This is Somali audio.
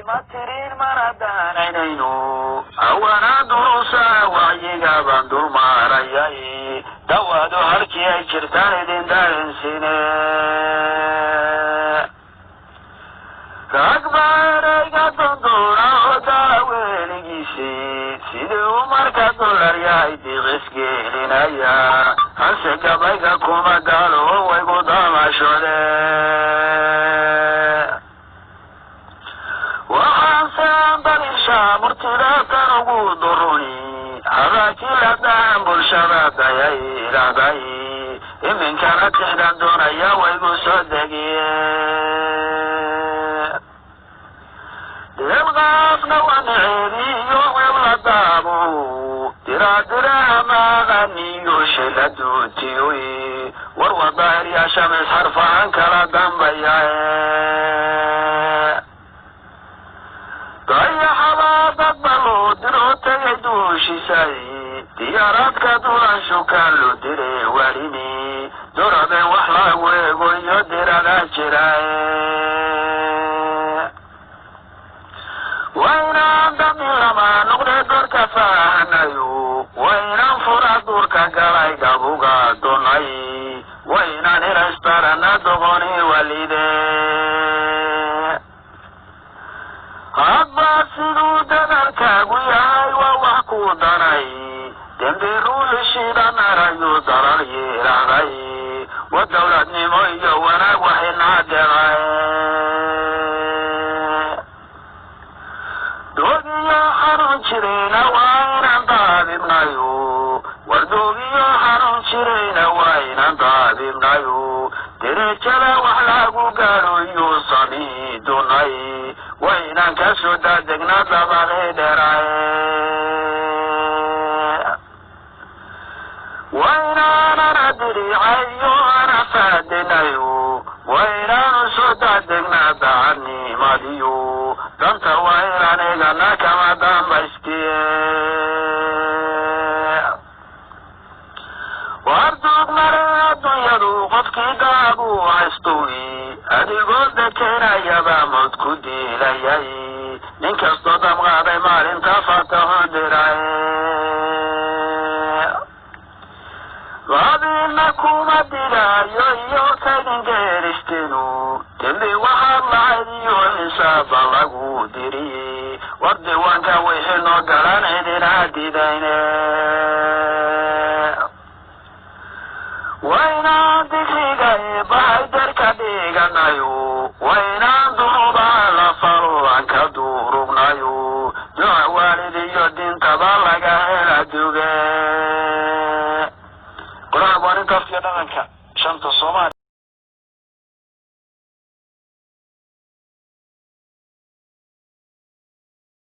matirin maradanayno awana durusa wayiga bandur marayay dawado halkii ay jirtaan idin daarensine ragbaarayga dondora daaweligiisi siduu marka dollar yahay diqisgeelinaya hase gabayga kuma gaalo waygu daamashode murtidaatan ugu duruni hagaajiladahan bulshada dayay ilaaday iminkana tixdan doonaya waygu soo degiye deebqaafna wanaceediyo webla daabo diraadiraha maaganiyo sheladuutiyoy war wadaahiryaasha misxarfahan kala dambayae diyaaradka duulanshukaan loo diray walini doraden wax lagu eego iyo diradaa jiraaye waynaan dami lama noqde dorka faahanayo waynaan fura duurka galay gabuga donay waynaan helaystarana doqoni walide hadba siduu dadalkaagu yahay waa wax ku daray dembiruulishida narayu darar yeelahday wa dawladnimo iyo wanaag waxinaa deqay doogiyo xanuun jirayna waa inaan daabibnayo war doogiyo xanuun jirayna waa inaan daabibnayo derejada wax lagu gaaro iyo sami dunay waynaan ka soo daadegna dabadee dheeraye waynaanana diriicayo ana faadinayo waynaanu soo daadegna daacadnimadiyo danta waa inaan egana kama dambaystiye warduug mare adduunyadu qofkii daabu haystoy adigoo dekenayaba mood ku diilayay nin kastoo damqaaday maalinta fataho diraye waadina kuma dilaayo iyo kaydin geeristenu dembi waxaad lahayd iyo xisaaba lagu diriye war diiwaanka wixii noo galan cidinaa didayne waynaan digriga eebahay darka dhiganayo waynaan dunubaha la falo aan ka durugnayo duca waalid iyo dintaba laga hela duge quraanka dhaqanka shanta Soomaaliya